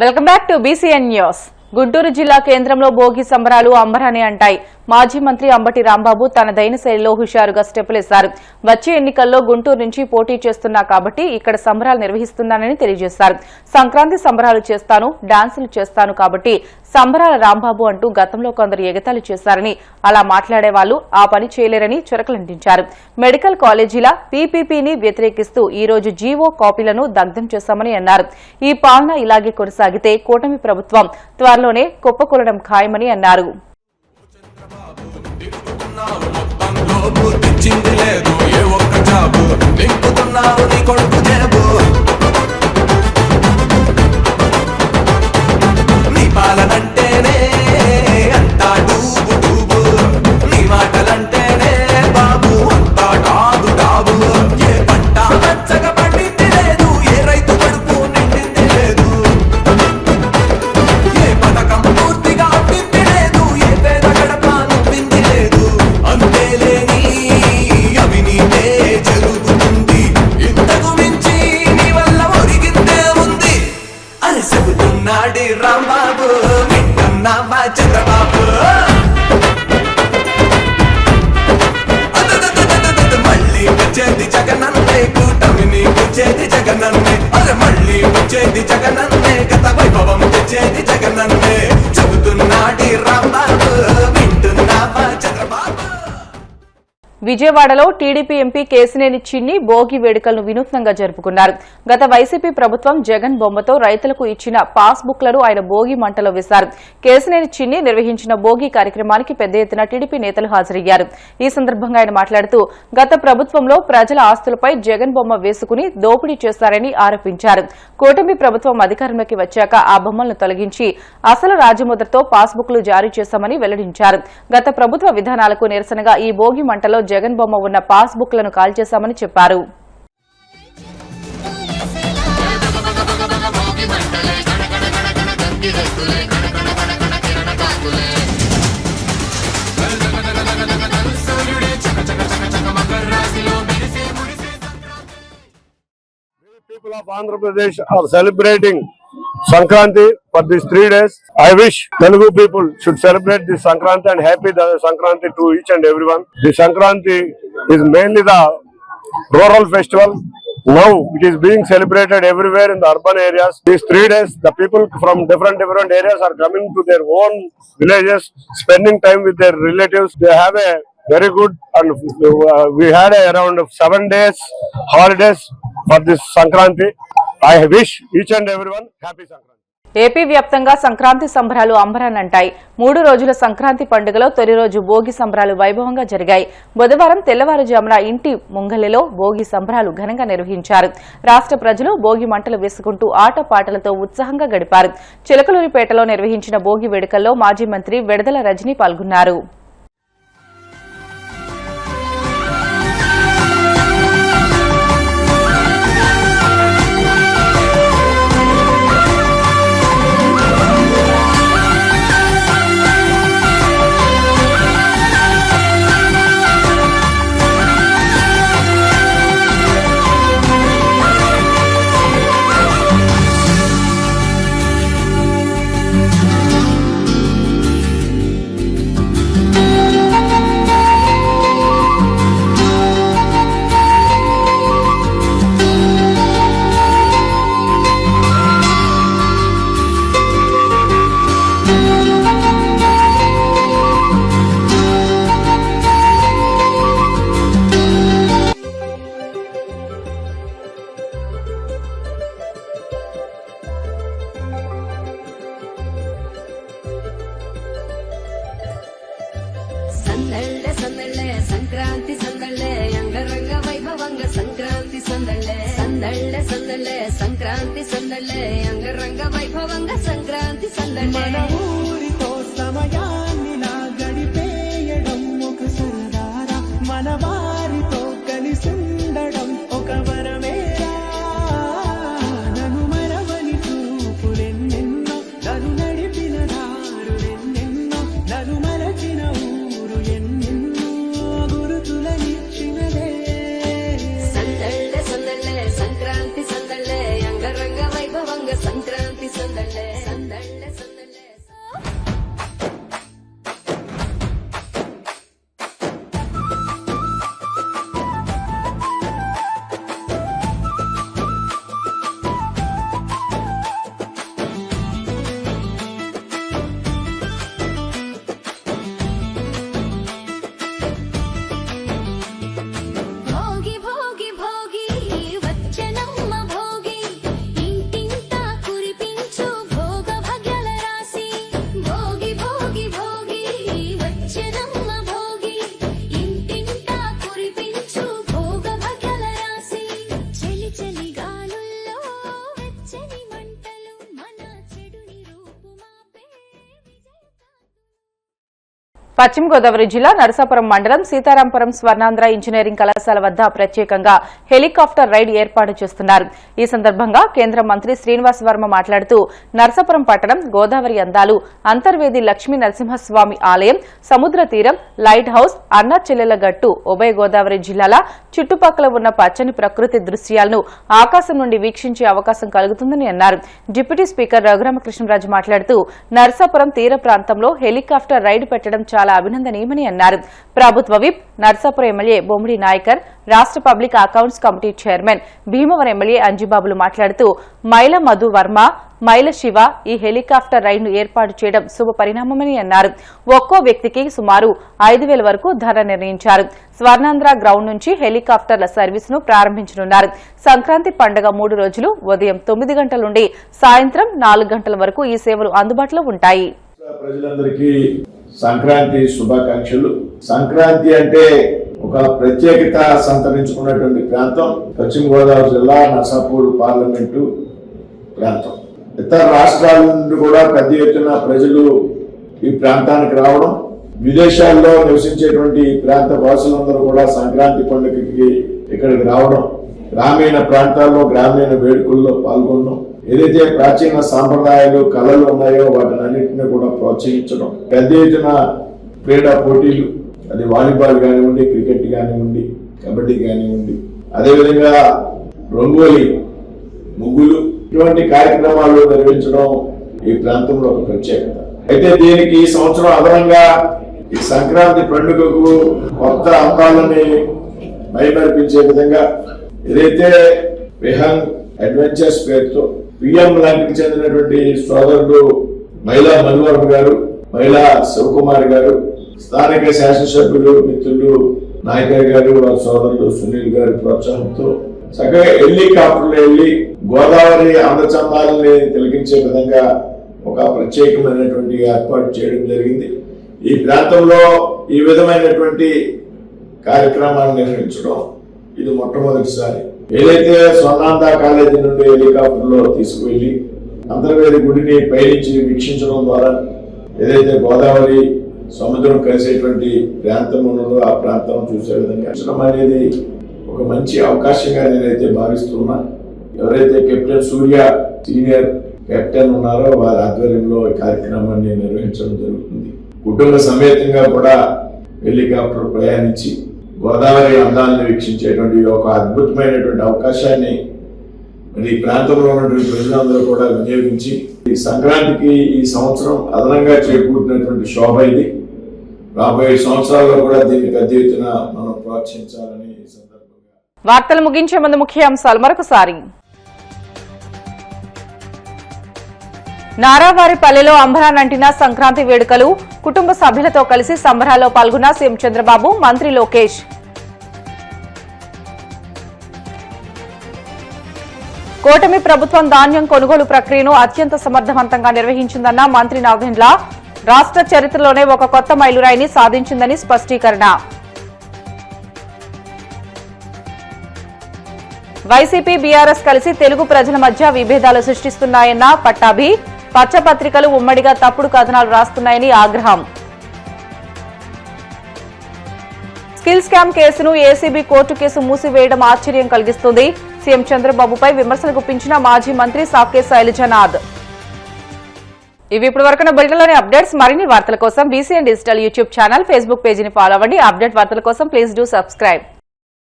Welcome back to BCN news. Guntur జిల్లా కేంద్రంలో భోగి సంబరాలు అంబరాన్ని అంటాయి. మాజీ మంత్రి అంబటి రాంబాబు తన దైన శైలిలో హుషారుగా స్టెప్పులేశారు. వచ్చే ఎన్నికల్లో గుంటూరు నుంచి పోటీ చేస్తున్నా కాబట్టి ఇక్కడ సంబరాలు నిర్వహిస్తున్నానని తెలియజేశారు. సంక్రాంతి సంబరాలు చేస్తాను, డాన్సులు చేస్తాను కాబట్టి సంబరాల రాంబాబు అంటూ గతంలో కొందరు ఎగతాళి చేశారని, అలా మాట్లాడే వాళ్లు ఆ పని చేయలేరని చురకలంటించారు. మెడికల్ కాలేజీల పీపీపీని వ్యతిరేకిస్తూ ఈ రోజు జీవో కాపీలను దగ్ధం చేశామని అన్నారు. ఈ పాలన ఇలాగే కొనసాగితే కూటమి ప్రభుత్వం త్వరలోనే కుప్పకూలడం ఖాయమని అన్నారు. రాంబాబు నిన్నన్నావా చంద్రబాబు మళ్ళీ వచ్చేది జగనన్నే, కూటమిని వచ్చేది జగనన్నే, అరే మళ్ళీ వచ్చేది జగనన్నే, గత వైభవం తెచ్చేది జగనన్నే. చెబుతున్నాడి రాంబాబు వింటున్నావా చంద్రబాబు. విజయవాడలో టీడీపీ ఎంపీ కేశినేని చిన్ని భోగి వేడుకలను వినూత్నంగా జరుపుకున్నారు. గత వైసీపీ ప్రభుత్వం జగన్ బొమ్మతో రైతులకు ఇచ్చిన పాస్ బుక్లను ఆయన భోగి మంటలో వేశారు. కేశినేని చిన్ని నిర్వహించిన భోగి కార్యక్రమానికి పెద్ద ఎత్తున టీడీపీ నేతలు హాజరయ్యారు. ఈ సందర్భంగా ఆయన మాట్లాడుతూ గత ప్రభుత్వంలో ప్రజల ఆస్తులపై జగన్ బొమ్మ వేసుకుని దోపిడీ చేశారని ఆరోపించారు. కూటమి ప్రభుత్వం అధికారంలోకి వచ్చాక ఆ బొమ్మలను తొలగించి అసలు రాజముద్రతో పాస్ బుక్లు జారీ చేశామని వెల్లడించారు. గత ప్రభుత్వ విధానాలకు నిరసనగా ఈ భోగి మంటలో జగన్ బొమ్మ ఉన్న పాస్ బుక్లను కాల్చేశామని చెప్పారు. People of Andhra Pradesh are celebrating Sankranti for these 3 days. I wish Telugu people should celebrate this Sankranti and happy Sankranti to each and everyone. The Sankranti is mainly the rural festival. Now it is being celebrated everywhere in the urban areas. These 3 days, the people from different areas are coming to their own villages, spending time with their relatives. They have a very good, and we had around 7 days holidays for this Sankranti. I wish each and everyone happy Sankranti. AP వ్యాప్తంగా సంక్రాంతి సంబరాలు అంబరాన్నంటాయి. 3 రోజుల సంక్రాంతి పండుగలో తొలి రోజు భోగి సంబరాలు వైభవంగా జరిగాయి. బుధవారం తెల్లవారుజామున ఇంటి ముంగలిలో భోగి సంబరాలు ఘనంగా నిర్వహించారు. రాష్ట్ర ప్రజలు భోగి మంటలు వేసుకుంటూ ఆటపాటలతో ఉత్సాహంగా గడిపారు. చిలకలూరిపేటలో నిర్వహించిన భోగి వేడుకల్లో మాజీ మంత్రి వెడదల రజనీ పాల్గొన్నారు. సందళ్ళే సందళ్ళే సంక్రాంతి సందళ్ళే అంగరంగ వైభవంగ సంక్రాంతి సందళ్ళే సందళ్ళే సందళ్ళే సంక్రాంతి సందళ్ళే అంగరంగ వైభవంగ సంక్రాంతి సందళ్ళే మన ఊరితో సమయాన్ని గడిపేయడం ఒక సరదారా, మన వారితో కలిసి ఉండడం ఒక వరమేరా. నన్ను మరవని చూపులెన్నెన్నో, నన్ను నడిపిన దారులెన్నెన్నో, నన్ను మరచిన ఊరు ఎన్నెన్నో గురుతులనిచ్చినదే. సందళ్ళే సందళ్ళే సంక్రాంతి సందళ్ళే అంగరంగ వైభవంగ సంక్రాంతి సందళ్ళే. పశ్చిమ గోదావరి జిల్లా నరసాపురం మండలం సీతారాంపురం స్వర్ణాంధ్ర ఇంజనీరింగ్ కళాశాల వద్ద ప్రత్యేకంగా హెలికాప్టర్ రైడ్ ఏర్పాటు చేస్తున్నారు. ఈ సందర్భంగా కేంద్ర మంత్రి శ్రీనివాస్ వర్మ మాట్లాడుతూ నరసాపురం పట్టణం, గోదావరి అందాలు, అంతర్వేది లక్ష్మీ నరసింహస్వామి ఆలయం, సముద్ర తీరం, లైట్ హౌస్, అన్నా చెల్లెల గట్టు, ఉభయ గోదావరి జిల్లాల చుట్టుపక్కల ఉన్న పచ్చని ప్రకృతి దృశ్యాలను ఆకాశం నుండి వీక్షించే అవకాశం కలుగుతుందని అన్నారు. డిప్యూటీ స్పీకర్ రఘురామకృష్ణరాజు మాట్లాడుతూ నరసాపురం తీర ప్రాంతంలో హెలికాప్టర్ రైడ్ పెట్టడం చాలా అభినందనీయమని అన్నారు. ప్రభుత్వ విప్, నర్సాపురం ఎమ్మెల్యే బొమ్మిడి నాయకర్, రాష్ట్ర public accounts committee chairman Bhimavaram MLA అంజిబాబులు మాట్లాడుతూ మైల మధు వర్మ, మైల శివ ఈ హెలికాప్టర్ రైడ్ను ఏర్పాటు చేయడం శుభ పరిణామమని అన్నారు. ఒక్కో వ్యక్తికి సుమారు 5,000 వరకు ధర నిర్ణయించారు. స్వర్ణాంధ్ర గ్రౌండ్ నుంచి హెలికాప్టర్ల సర్వీసును ప్రారంభించనున్నారు. సంక్రాంతి పండుగ 3 రోజులు ఉదయం 9 గంటల నుండి సాయంత్రం 4 గంటల వరకు ఈ సేవలు అందుబాటులో ఉంటాయి. ప్రజలందరికీ సంక్రాంతి శుభాకాంక్షలు. సంక్రాంతి అంటే ఒక ప్రత్యేకత సంతరించుకున్నటువంటి ప్రాంతం పశ్చిమ గోదావరి జిల్లా నర్సాపూర్ పార్లమెంటు ప్రాంతం. ఇతర రాష్ట్రాల నుండి కూడా పెద్ద ఎత్తున ప్రజలు ఈ ప్రాంతానికి రావడం, విదేశాల్లో నివసించేటువంటి ప్రాంత వాసులందరూ కూడా సంక్రాంతి పండుగకి ఇక్కడికి రావడం, గ్రామీణ ప్రాంతాల్లో గ్రామీణ వేడుకల్లో పాల్గొనడం, ఏదైతే ప్రాచీన సాంప్రదాయాలు, కళలు ఉన్నాయో వాటిని అన్నింటినీ కూడా ప్రోత్సహించడం, పెద్ద ఎత్తున క్రీడా పోటీలు, అది వాలీబాల్ కానివ్వండి, క్రికెట్ కానివ్వండి, కబడ్డీ కానివ్వండి, అదేవిధంగా రంగోలి, ముగ్గులు, ఇటువంటి కార్యక్రమాలు నిర్వహించడం ఈ ప్రాంతంలో ఒక ప్రత్యేకత. అయితే దీనికి ఈ సంవత్సరం అదనంగా ఈ సంక్రాంతి పండుగకు కొత్త అంశాలని మైమర్పించే విధంగా ఏదైతే విహంగ్ అడ్వెంచర్స్ పేరుతో పిఎం ల్యాండ్కి చెందినటువంటి సోదరుడు మైలా మధువర్మ గారు, మైలా శివకుమార్ గారు, స్థానిక శాసనసభ్యులు మిత్రులు నాయకర్ గారు, వారి సోదరుడు సునీల్ గారి ప్రోత్సాహంతో చక్కగా హెలికాప్టర్లు వెళ్లి గోదావరి అందచందాలని తిలకించే విధంగా ఒక ప్రత్యేకమైనటువంటి ఏర్పాటు చేయడం జరిగింది. ఈ ప్రాంతంలో ఈ విధమైనటువంటి కార్యక్రమాన్ని నిర్వహించడం ఇది మొట్టమొదటిసారి. ఏదైతే స్వర్ణాంధ్ర కాలేజీ నుండి హెలికాప్టర్లో తీసుకువెళ్లి అంతర్వేది గుడిని పైనుంచి వీక్షించడం ద్వారా ఏదైతే గోదావరి సముద్రం కలిసేటువంటి ప్రాంతం ఉన్నదో ఆ ప్రాంతం చూసే విధంగా ఉంచడం అనేది ఒక మంచి అవకాశంగా నేనైతే భావిస్తున్నా. ఎవరైతే కెప్టెన్ సూర్య సీనియర్ కెప్టెన్ ఉన్నారో వారి ఆధ్వర్యంలో ఈ కార్యక్రమాన్ని నిర్వహించడం జరుగుతుంది. కుటుంబ సమేతంగా కూడా హెలికాప్టర్ ప్రయాణించి గోదావరి అందాలను వీక్షించేటువంటి ఒక అద్భుతమైనటువంటి అవకాశాన్ని మరి ఈ ప్రాంతంలో ఉన్నటువంటి ప్రజలందరూ కూడా వినియోగించి ఈ సంక్రాంతికి ఈ సంవత్సరం అదనంగా చేకూరినటువంటి శోభ ఇది. రాబోయే సంవత్సరాల్లో కూడా దీన్ని పెద్ద ఎత్తున మనం ప్రోత్సహించాలని ఈ సందర్భంగా. వార్తలు ముగించే ముందు ముఖ్యాంశాలు మరొకసారి. నారావారిపల్లెలో అంబరానంటిన సంక్రాంతి వేడుకలు, కుటుంబ సభ్యులతో కలిసి సంబరాల్లో పాల్గొన్న సీఎం చంద్రబాబు, మంత్రి లోకేష్. కూటమి ప్రభుత్వం ధాన్యం కొనుగోలు ప్రక్రియను అత్యంత సమర్థవంతంగా నిర్వహించిందన్న మంత్రి నాదెండ్ల. రాష్ట్ర చరిత్రలోనే ఒక కొత్త మైలురాయిని సాధించిందని స్పష్టీకరణ. వైసీపీ, బీఆర్ఎస్ కలిసి తెలుగు ప్రజల మధ్య విభేదాలు సృష్టిస్తున్నాయన్న పట్టాభి. పచ్చపత్రికలు ఉమ్మడిగా తప్పుడు కథనాలు రాస్తున్నాయని ఆగ్రహం. స్కిల్ స్కామ్ కేసును ఏసీబీ కోర్టు కేసు మూసివేయడం ఆశ్చర్యం కలిగిస్తుంది. సీఎం చంద్రబాబుపై విమర్శలు గుప్పించిన మాజీ మంత్రి సాకే శైలజనాథ్. ఇవి ఇప్పటి వరకు బులెటిన్లోని అప్డేట్స్. మరిన్ని వార్తల కోసం BCN digital YouTube channel, Facebook పేజీని ఫాలో అవ్వండి. అప్డేట్ వార్తల కోసం ప్లీజ్ డూ సబ్స్క్రైబ్.